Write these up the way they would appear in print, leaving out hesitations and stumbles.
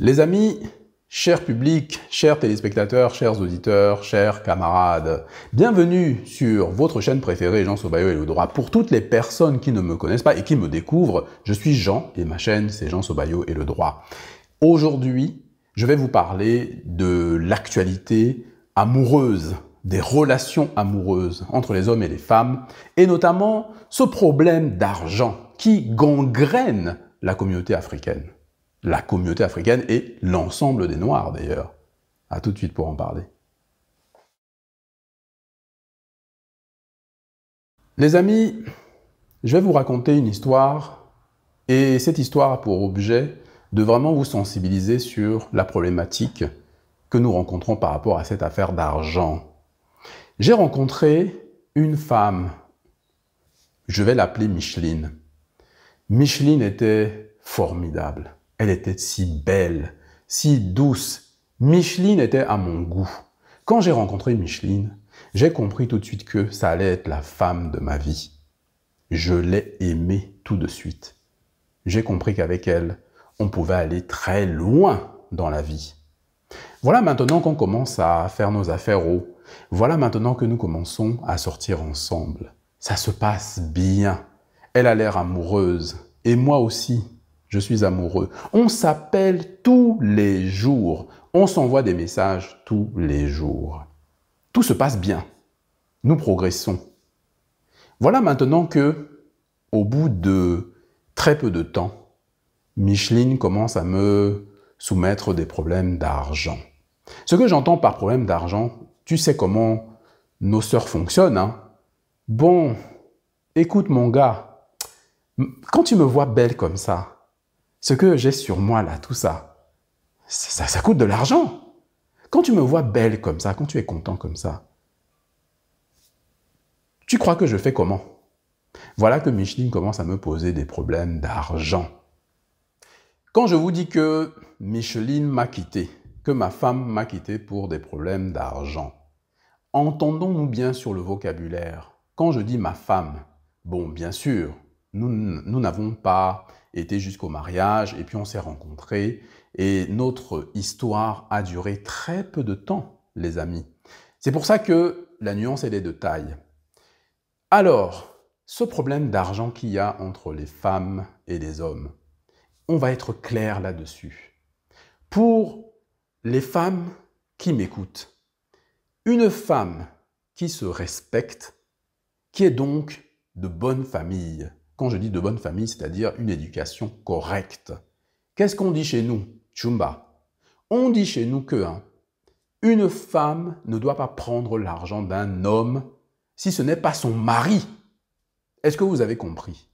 Les amis, chers publics, chers téléspectateurs, chers auditeurs, chers camarades, bienvenue sur votre chaîne préférée, Jean Sobayo et le droit. Pour toutes les personnes qui ne me connaissent pas et qui me découvrent, je suis Jean et ma chaîne c'est Jean Sobayo et le droit. Aujourd'hui, je vais vous parler de l'actualité amoureuse, des relations amoureuses entre les hommes et les femmes, et notamment ce problème d'argent qui gangrène la communauté africaine. La communauté africaine et l'ensemble des Noirs d'ailleurs. À tout de suite pour en parler. Les amis, je vais vous raconter une histoire et cette histoire a pour objet de vraiment vous sensibiliser sur la problématique que nous rencontrons par rapport à cette affaire d'argent. J'ai rencontré une femme, je vais l'appeler Micheline. Micheline était formidable. Elle était si belle, si douce. Micheline était à mon goût. Quand j'ai rencontré Micheline, j'ai compris tout de suite que ça allait être la femme de ma vie. Je l'ai aimée tout de suite. J'ai compris qu'avec elle, on pouvait aller très loin dans la vie. Voilà maintenant qu'on commence à faire nos affaires haut. Voilà maintenant que nous commençons à sortir ensemble. Ça se passe bien. Elle a l'air amoureuse. Et moi aussi. Je suis amoureux. On s'appelle tous les jours. On s'envoie des messages tous les jours. Tout se passe bien. Nous progressons. Voilà maintenant que, au bout de très peu de temps, Micheline commence à me soumettre des problèmes d'argent. Ce que j'entends par problème d'argent, tu sais comment nos sœurs fonctionnent, hein? Bon, écoute mon gars, quand tu me vois belle comme ça, ce que j'ai sur moi là, tout ça, ça coûte de l'argent. Quand tu me vois belle comme ça, quand tu es content comme ça, tu crois que je fais comment? Voilà que Micheline commence à me poser des problèmes d'argent. Quand je vous dis que Micheline m'a quitté, que ma femme m'a quitté pour des problèmes d'argent, entendons-nous bien sur le vocabulaire. Quand je dis ma femme, bon, bien sûr, nous n'avons pas été jusqu'au mariage et puis on s'est rencontrés et notre histoire a duré très peu de temps, les amis. C'est pour ça que la nuance, elle est de taille. Alors, ce problème d'argent qu'il y a entre les femmes et les hommes, on va être clair là-dessus. Pour les femmes qui m'écoutent, une femme qui se respecte, qui est donc de bonne famille. Quand je dis de bonne famille, c'est-à-dire une éducation correcte. Qu'est-ce qu'on dit chez nous, Chumba? On dit chez nous que une femme ne doit pas prendre l'argent d'un homme si ce n'est pas son mari. Est-ce que vous avez compris?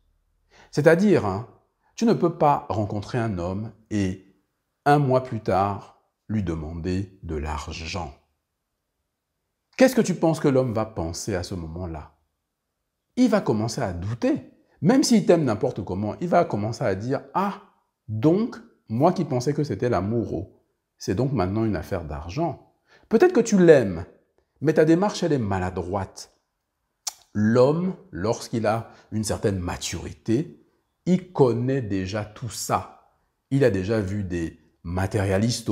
C'est-à-dire, tu ne peux pas rencontrer un homme et un mois plus tard, lui demander de l'argent. Qu'est-ce que tu penses que l'homme va penser à ce moment-là? Il va commencer à douter. Même s'il t'aime n'importe comment, il va commencer à dire « Ah, donc, moi qui pensais que c'était l'amour, c'est donc maintenant une affaire d'argent. » Peut-être que tu l'aimes, mais ta démarche, elle est maladroite. L'homme, lorsqu'il a une certaine maturité, il connaît déjà tout ça. Il a déjà vu des matérialistes,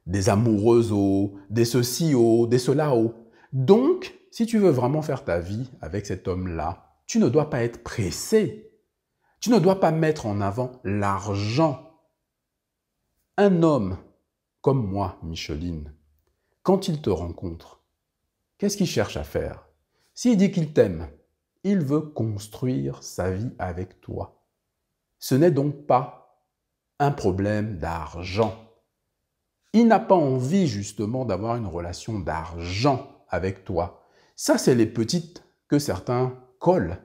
des amoureux, des ceci, des cela. Donc, si tu veux vraiment faire ta vie avec cet homme-là, tu ne dois pas être pressé. Tu ne dois pas mettre en avant l'argent. Un homme comme moi, Micheline, quand il te rencontre, qu'est-ce qu'il cherche à faire? S'il dit qu'il t'aime, il veut construire sa vie avec toi. Ce n'est donc pas un problème d'argent. Il n'a pas envie justement d'avoir une relation d'argent avec toi. Ça, c'est les petites que certains collent.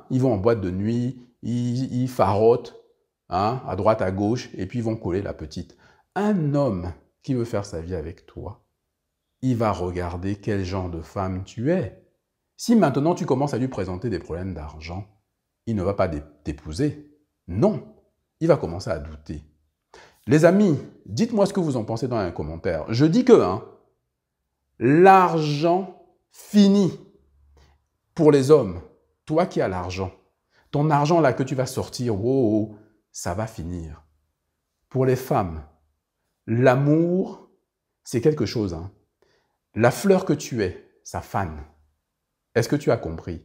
Ils vont en boîte de nuit, ils farotent à droite, à gauche, et puis ils vont coller la petite. Un homme qui veut faire sa vie avec toi, il va regarder quel genre de femme tu es. Si maintenant tu commences à lui présenter des problèmes d'argent, il ne va pas t'épouser. Non, il va commencer à douter. Les amis, dites-moi ce que vous en pensez dans les commentaires. Je dis que l'argent finit pour les hommes. Toi qui as l'argent, ton argent là que tu vas sortir, ça va finir. Pour les femmes, L'amour, c'est quelque chose. Hein. La fleur que tu es, ça fane. Est-ce que tu as compris?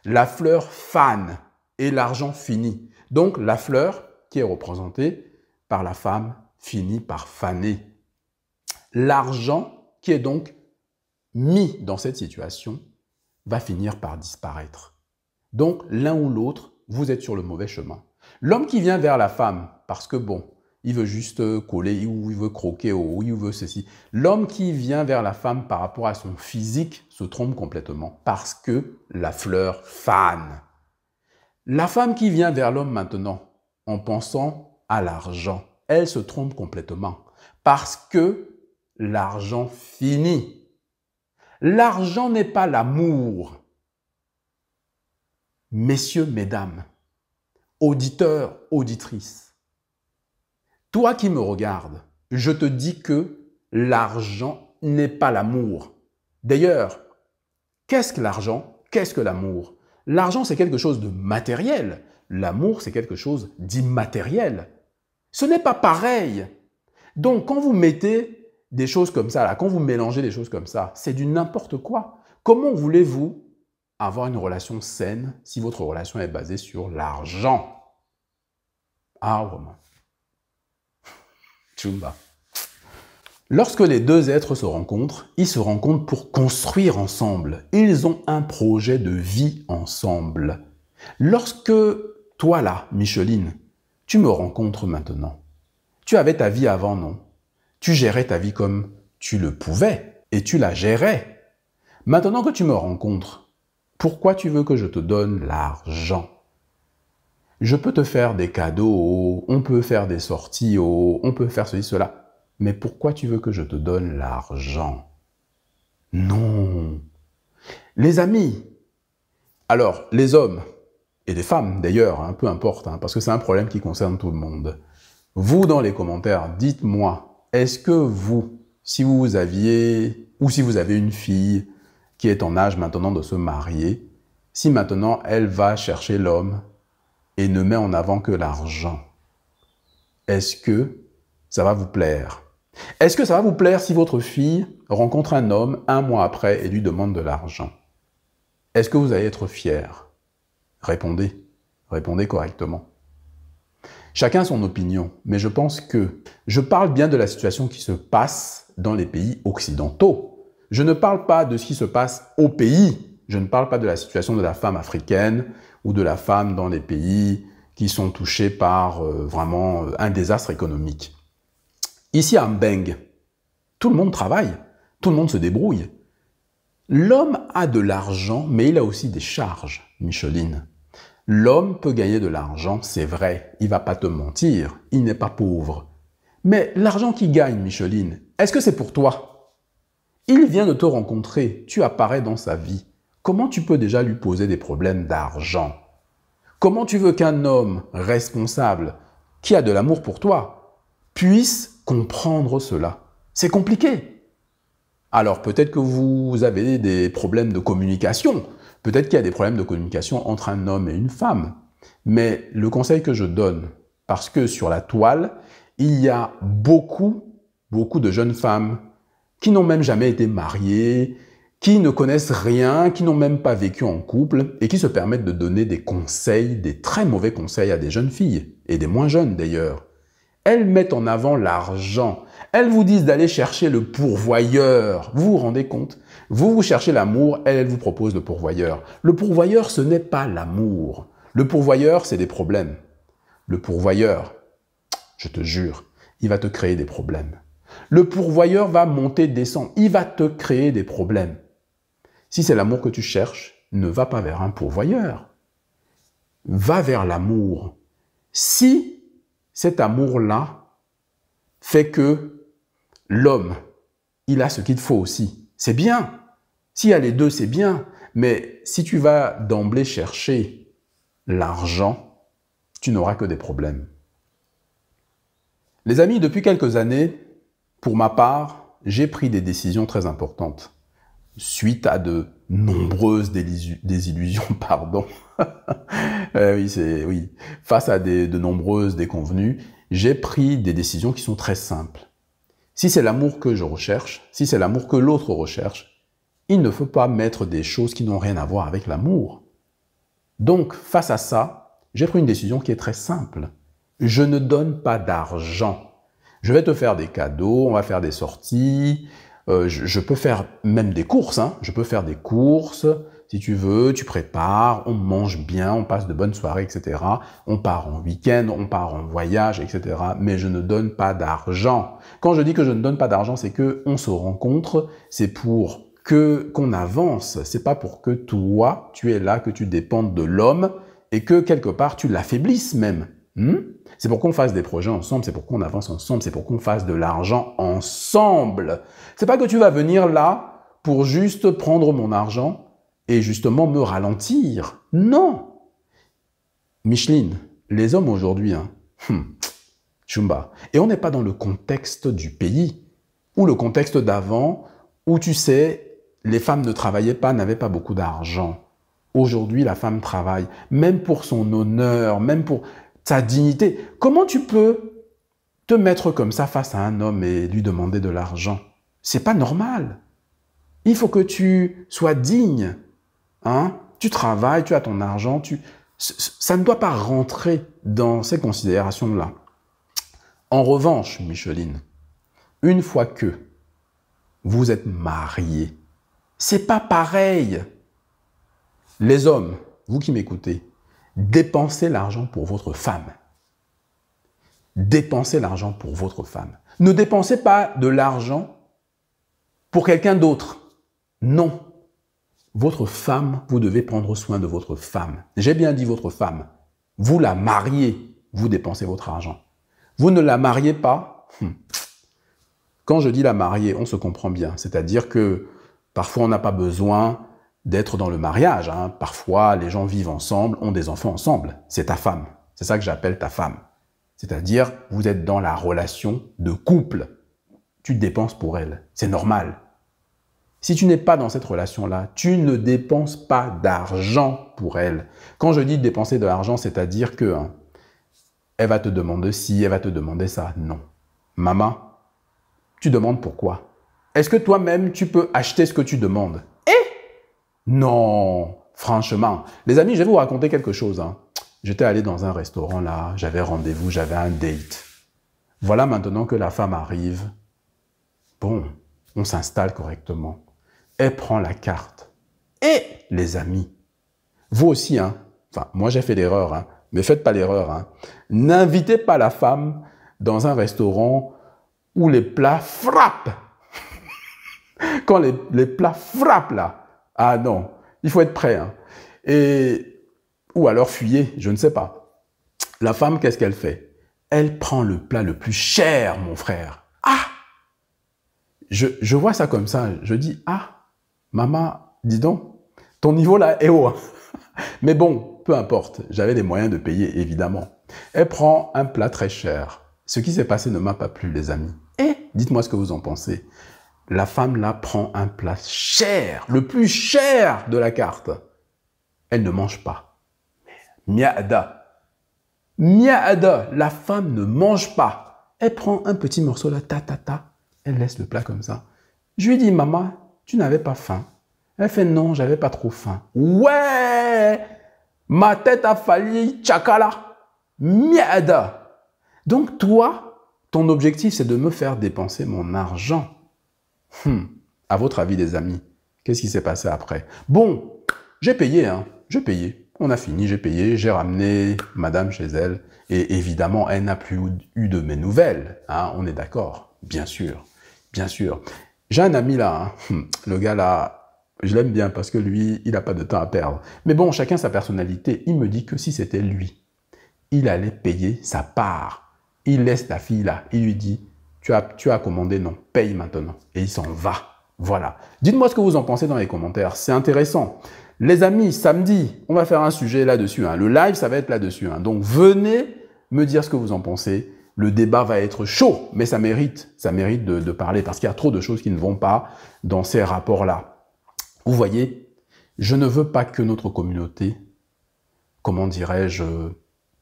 La fleur fane et l'argent finit. Donc, la fleur qui est représentée par la femme finit par faner. L'argent qui est donc mis dans cette situation va finir par disparaître. Donc, l'un ou l'autre, vous êtes sur le mauvais chemin. L'homme qui vient vers la femme, parce que bon, il veut juste coller, ou il veut croquer, ou il veut ceci. L'homme qui vient vers la femme par rapport à son physique se trompe complètement, parce que la fleur fane. La femme qui vient vers l'homme maintenant, en pensant à l'argent, elle se trompe complètement, parce que l'argent finit. L'argent n'est pas l'amour. Messieurs, mesdames, auditeurs, auditrices, toi qui me regardes, je te dis que l'argent n'est pas l'amour. D'ailleurs, qu'est-ce que l'argent? Qu'est-ce que l'amour? L'argent, c'est quelque chose de matériel. L'amour, c'est quelque chose d'immatériel. Ce n'est pas pareil. Donc, quand vous mettez des choses comme ça, là, quand vous mélangez des choses comme ça, c'est du n'importe quoi. Comment voulez-vous avoir une relation saine si votre relation est basée sur l'argent? Ah, vraiment. Tchumba. Lorsque les deux êtres se rencontrent, ils se rencontrent pour construire ensemble. Ils ont un projet de vie ensemble. Lorsque toi là, Micheline, tu me rencontres maintenant, tu avais ta vie avant, non? Tu gérais ta vie comme tu le pouvais et tu la gérais. Maintenant que tu me rencontres, pourquoi tu veux que je te donne l'argent? Je peux te faire des cadeaux, on peut faire des sorties, on peut faire ceci, cela. Mais pourquoi tu veux que je te donne l'argent? Non. Les amis, alors les hommes et les femmes d'ailleurs, hein, peu importe, hein, parce que c'est un problème qui concerne tout le monde. Vous, dans les commentaires, dites-moi, est-ce que vous, si vous aviez, ou si vous avez une fille qui est en âge maintenant de se marier, si maintenant elle va chercher l'homme et ne met en avant que l'argent, est-ce que ça va vous plaire? Est-ce que ça va vous plaire si votre fille rencontre un homme un mois après et lui demande de l'argent? Est-ce que vous allez être fier? Répondez. Répondez correctement. Chacun son opinion, mais je pense que je parle bien de la situation qui se passe dans les pays occidentaux. Je ne parle pas de ce qui se passe au pays. Je ne parle pas de la situation de la femme africaine ou de la femme dans les pays qui sont touchés par vraiment un désastre économique. Ici à Mbeng, tout le monde travaille, tout le monde se débrouille. L'homme a de l'argent, mais il a aussi des charges, Micheline. L'homme peut gagner de l'argent, c'est vrai, il ne va pas te mentir, il n'est pas pauvre. Mais l'argent qu'il gagne, Micheline, est-ce que c'est pour toi? Il vient de te rencontrer, tu apparais dans sa vie. Comment tu peux déjà lui poser des problèmes d'argent? Comment tu veux qu'un homme responsable, qui a de l'amour pour toi, puisse comprendre cela? C'est compliqué. Alors peut-être que vous avez des problèmes de communication. Peut-être qu'il y a des problèmes de communication entre un homme et une femme. Mais le conseil que je donne, parce que sur la toile, il y a beaucoup de jeunes femmes qui n'ont même jamais été mariées, qui ne connaissent rien, qui n'ont même pas vécu en couple et qui se permettent de donner des conseils, des très mauvais conseils à des jeunes filles, et des moins jeunes d'ailleurs. Elles mettent en avant l'argent. Elles vous disent d'aller chercher le pourvoyeur. Vous vous rendez compte? Vous cherchez l'amour, elle vous propose le pourvoyeur. Le pourvoyeur, ce n'est pas l'amour. Le pourvoyeur, c'est des problèmes. Le pourvoyeur, je te jure, il va te créer des problèmes. Le pourvoyeur va monter, descendre. Il va te créer des problèmes. Si c'est l'amour que tu cherches, ne va pas vers un pourvoyeur. Va vers l'amour. Si cet amour-là fait que l'homme, il a ce qu'il faut aussi, c'est bien. S'il y a les deux, c'est bien. Mais si tu vas d'emblée chercher l'argent, tu n'auras que des problèmes. Les amis, depuis quelques années, pour ma part, j'ai pris des décisions très importantes. Suite à de nombreuses désillusions, pardon. Oui. Face à de nombreuses déconvenues, j'ai pris des décisions qui sont très simples. Si c'est l'amour que je recherche, si c'est l'amour que l'autre recherche, il ne faut pas mettre des choses qui n'ont rien à voir avec l'amour. Donc, face à ça, j'ai pris une décision qui est très simple. Je ne donne pas d'argent. Je vais te faire des cadeaux, on va faire des sorties, je peux faire même des courses, hein. Je peux faire des courses, si tu veux, tu prépares, on mange bien, on passe de bonnes soirées, etc. On part en week-end, on part en voyage, etc. Mais je ne donne pas d'argent. Quand je dis que je ne donne pas d'argent, c'est qu'on se rencontre, c'est pour qu'on avance. C'est pas pour que toi, tu es là, que tu dépendes de l'homme et que quelque part, tu l'affaiblisses même. C'est pour qu'on fasse des projets ensemble, c'est pour qu'on avance ensemble, c'est pour qu'on fasse de l'argent ensemble. C'est pas que tu vas venir là pour juste prendre mon argent et justement me ralentir. Non. Micheline, les hommes aujourd'hui, chumba. Et on n'est pas dans le contexte du pays ou le contexte d'avant où, tu sais, les femmes ne travaillaient pas, n'avaient pas beaucoup d'argent. Aujourd'hui, la femme travaille, même pour son honneur, même pour sa dignité. Comment tu peux te mettre comme ça face à un homme et lui demander de l'argent? C'est pas normal. Il faut que tu sois digne. Tu travailles, tu as ton argent, ça ne doit pas rentrer dans ces considérations-là. En revanche, Micheline, une fois que vous êtes mariés, c'est pas pareil. Les hommes, vous qui m'écoutez, dépensez l'argent pour votre femme. Dépensez l'argent pour votre femme. Ne dépensez pas de l'argent pour quelqu'un d'autre. Non. Votre femme, vous devez prendre soin de votre femme. J'ai bien dit votre femme. Vous la mariez, vous dépensez votre argent. Vous ne la mariez pas. Quand je dis la marier, on se comprend bien. C'est-à-dire que parfois, on n'a pas besoin d'être dans le mariage. Parfois, les gens vivent ensemble, ont des enfants ensemble. C'est ta femme. C'est ça que j'appelle ta femme. C'est-à-dire, vous êtes dans la relation de couple. Tu dépenses pour elle. C'est normal. Si tu n'es pas dans cette relation-là, tu ne dépenses pas d'argent pour elle. Quand je dis dépenser de l'argent, c'est-à-dire que elle va te demander ci, elle va te demander ça. Non. Maman, tu demandes pourquoi? Est-ce que toi-même, tu peux acheter ce que tu demandes? Non, franchement. Les amis, je vais vous raconter quelque chose. J'étais allé dans un restaurant là, j'avais rendez-vous, j'avais un date. Voilà maintenant que la femme arrive. Bon, on s'installe correctement. Elle prend la carte. Et les amis, vous aussi, moi j'ai fait l'erreur, mais faites pas l'erreur. N'invitez pas la femme dans un restaurant où les plats frappent. Quand les plats frappent là, ah non, il faut être prêt. Ou alors fuyez, je ne sais pas. La femme, qu'est-ce qu'elle fait? Elle prend le plat le plus cher, mon frère. Je vois ça comme ça, je dis, maman, dis donc, ton niveau là est haut. Mais bon, peu importe, j'avais les moyens de payer, évidemment. Elle prend un plat très cher. Ce qui s'est passé ne m'a pas plu, les amis. Dites-moi ce que vous en pensez. La femme là prend un plat cher, le plus cher de la carte. Elle ne mange pas. Miada. Miada, la femme ne mange pas. Elle prend un petit morceau là, elle laisse le plat comme ça. Je lui dis, maman, tu n'avais pas faim? Elle fait, non, j'avais pas trop faim. Ouais, ma tête a failli tchakala. Miada. Donc toi, ton objectif, c'est de me faire dépenser mon argent. À votre avis, les amis, qu'est-ce qui s'est passé après? Bon, j'ai payé, j'ai payé. On a fini, j'ai payé, j'ai ramené madame chez elle. Et évidemment, elle n'a plus eu de mes nouvelles. On est d'accord? Bien sûr, bien sûr. J'ai un ami là, le gars là, je l'aime bien parce que lui, il n'a pas de temps à perdre. Mais bon, chacun sa personnalité. Il me dit que si c'était lui, il allait payer sa part. Il laisse la fille là, il lui dit, tu as commandé, non, paye maintenant. Et il s'en va. Voilà. Dites-moi ce que vous en pensez dans les commentaires. C'est intéressant. Les amis, samedi, on va faire un sujet là-dessus. Le live, ça va être là-dessus. Donc, venez me dire ce que vous en pensez. Le débat va être chaud, mais ça mérite de parler parce qu'il y a trop de choses qui ne vont pas dans ces rapports-là. Vous voyez, je ne veux pas que notre communauté, comment dirais-je,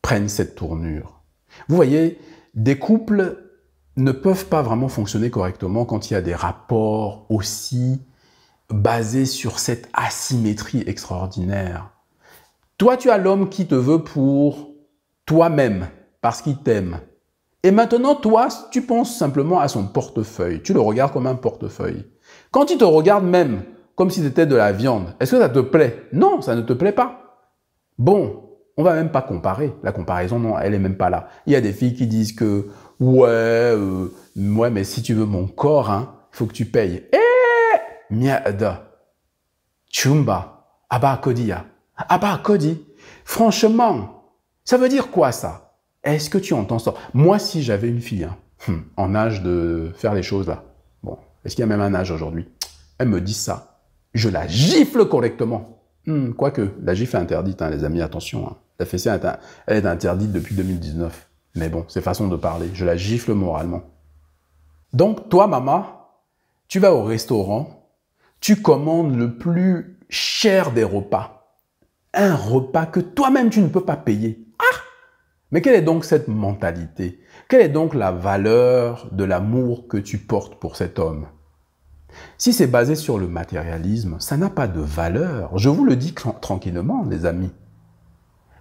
prenne cette tournure. Vous voyez, des couples ne peuvent pas vraiment fonctionner correctement quand il y a des rapports aussi basés sur cette asymétrie extraordinaire. Toi, tu as l'homme qui te veut pour toi-même, parce qu'il t'aime. Et maintenant, toi, tu penses simplement à son portefeuille. Tu le regardes comme un portefeuille. Quand il te regarde même comme si c'était de la viande, est-ce que ça te plaît? Non, ça ne te plaît pas. Bon, on va même pas comparer. La comparaison, non, elle est même pas là. Il y a des filles qui disent que ouais, mais si tu veux mon corps, hein, il faut que tu payes. Eh, miada, chumba, aba kodia, aba kodi. Franchement, ça veut dire quoi ça? Est-ce que tu entends ça? Moi, si j'avais une fille en âge de faire les choses là, bon, est-ce qu'il y a même un âge aujourd'hui? Elle me dit ça, je la gifle correctement. Quoique, la gifle est interdite, hein, les amis, attention. Hein. La fessée, elle est interdite depuis 2019. Mais bon, c'est façon de parler. Je la gifle moralement. Donc, toi, maman, tu vas au restaurant, tu commandes le plus cher des repas. Un repas que toi-même, tu ne peux pas payer. Ah! Mais quelle est donc cette mentalité? Quelle est donc la valeur de l'amour que tu portes pour cet homme? Si c'est basé sur le matérialisme, ça n'a pas de valeur. Je vous le dis tranquillement, les amis.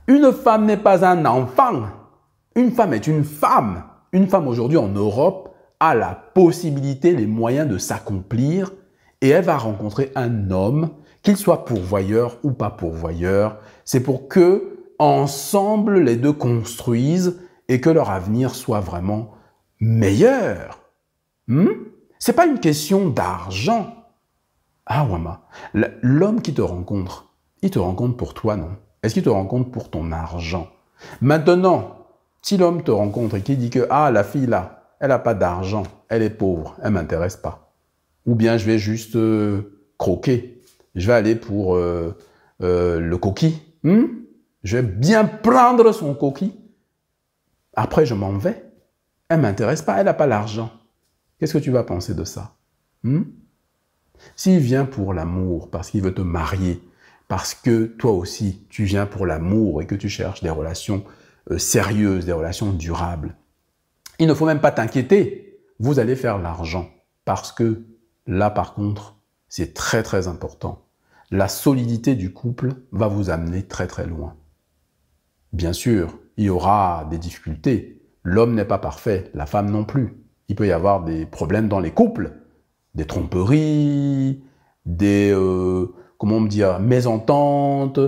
Une femme n'est pas un enfant. Une femme est une femme. Une femme aujourd'hui en Europe a la possibilité, les moyens de s'accomplir et elle va rencontrer un homme, qu'il soit pourvoyeur ou pas pourvoyeur. C'est pour que, ensemble, les deux construisent et que leur avenir soit vraiment meilleur. C'est pas une question d'argent. Ah, Wama, l'homme qui te rencontre, il te rencontre pour toi, non? Est-ce qu'il te rencontre pour ton argent? Maintenant, si l'homme te rencontre et qu'il dit que, ah, la fille là, elle n'a pas d'argent, elle est pauvre, elle ne m'intéresse pas. Ou bien je vais juste croquer, je vais aller pour le coquille. Je vais bien prendre son coquille. Après, je m'en vais. Elle ne m'intéresse pas, elle n'a pas l'argent. Qu'est-ce que tu vas penser de ça? S'il vient pour l'amour, parce qu'il veut te marier, parce que toi aussi, tu viens pour l'amour et que tu cherches des relations sérieuses, des relations durables, il ne faut même pas t'inquiéter. Vous allez faire l'argent. Parce que là, par contre, c'est très très important. La solidité du couple va vous amener très très loin. Bien sûr, il y aura des difficultés. L'homme n'est pas parfait, la femme non plus. Il peut y avoir des problèmes dans les couples, des tromperies, des comment dire, mésententes,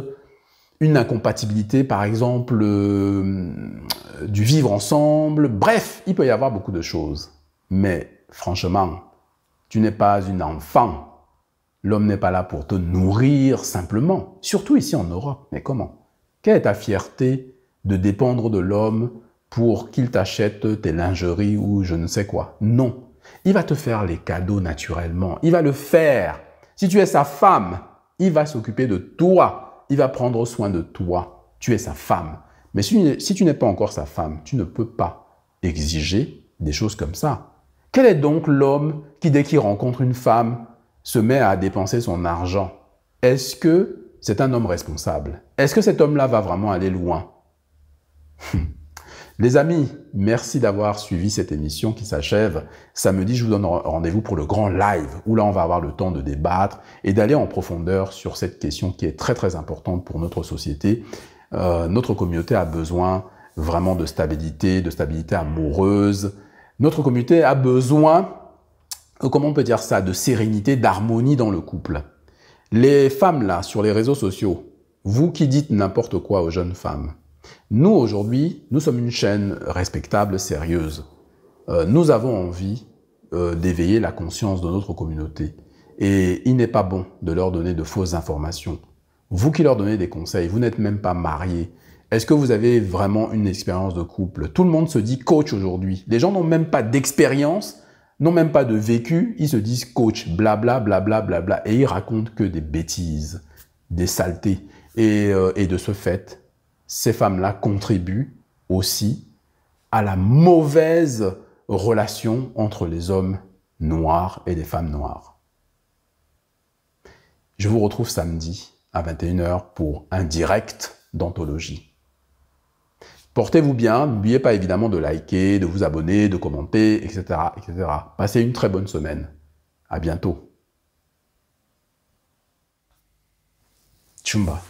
une incompatibilité par exemple du vivre ensemble. Bref, il peut y avoir beaucoup de choses. Mais franchement, tu n'es pas une enfant. L'homme n'est pas là pour te nourrir simplement. Surtout ici en Europe. Mais comment? Quelle est ta fierté de dépendre de l'homme pour qu'il t'achète tes lingeries ou je ne sais quoi? Non. Il va te faire les cadeaux naturellement. Il va le faire. Si tu es sa femme, il va s'occuper de toi. Il va prendre soin de toi. Tu es sa femme. Mais si tu n'es pas encore sa femme, tu ne peux pas exiger des choses comme ça. Quel est donc l'homme qui, dès qu'il rencontre une femme, se met à dépenser son argent? Est-ce que c'est un homme responsable? Est-ce que cet homme-là va vraiment aller loin? Les amis, merci d'avoir suivi cette émission qui s'achève. Samedi, je vous donne rendez-vous pour le grand live où là, on va avoir le temps de débattre et d'aller en profondeur sur cette question qui est très très importante pour notre société. Notre communauté a besoin vraiment de stabilité amoureuse. Notre communauté a besoin, comment on peut dire ça, de sérénité, d'harmonie dans le couple. Les femmes là, sur les réseaux sociaux, vous qui dites n'importe quoi aux jeunes femmes, nous aujourd'hui, nous sommes une chaîne respectable, sérieuse. Nous avons envie d'éveiller la conscience de notre communauté. Et il n'est pas bon de leur donner de fausses informations. Vous qui leur donnez des conseils, vous n'êtes même pas mariés. Est-ce que vous avez vraiment une expérience de couple? Tout le monde se dit coach aujourd'hui. Les gens n'ont même pas d'expérience, n'ont même pas de vécu. Ils se disent coach, blabla, blabla, blabla. Et ils racontent que des bêtises, des saletés. Et de ce fait, ces femmes-là contribuent aussi à la mauvaise relation entre les hommes noirs et les femmes noires. Je vous retrouve samedi à 21 h pour un direct d'anthologie. Portez-vous bien, n'oubliez pas évidemment de liker, de vous abonner, de commenter, etc., etc. Passez une très bonne semaine. À bientôt. Tchumba.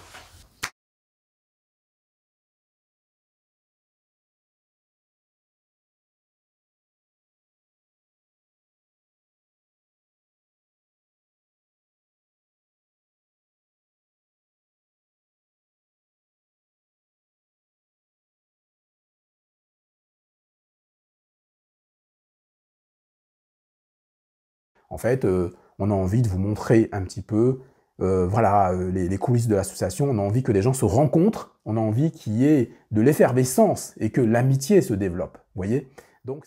En fait, on a envie de vous montrer un petit peu voilà, les coulisses de l'association. On a envie que les gens se rencontrent. On a envie qu'il y ait de l'effervescence et que l'amitié se développe. Vous voyez? Donc,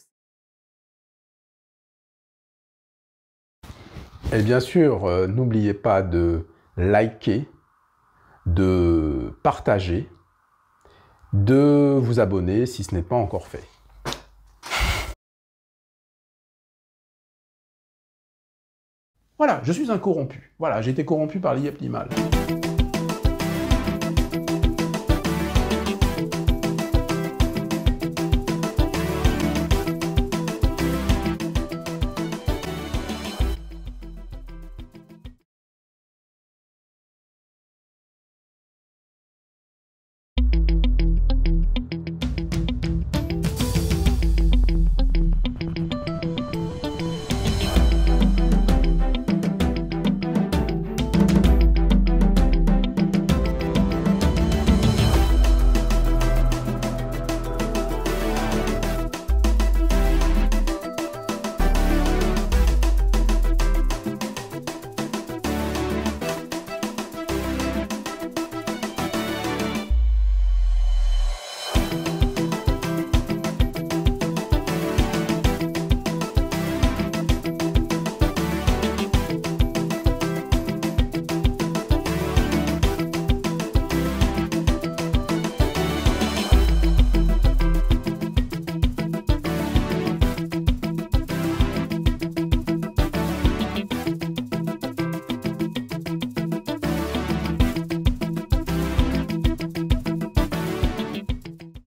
et bien sûr, n'oubliez pas de liker, de partager, de vous abonner si ce n'est pas encore fait. Voilà, je suis un corrompu. Voilà, j'ai été corrompu par l'IEP Limal.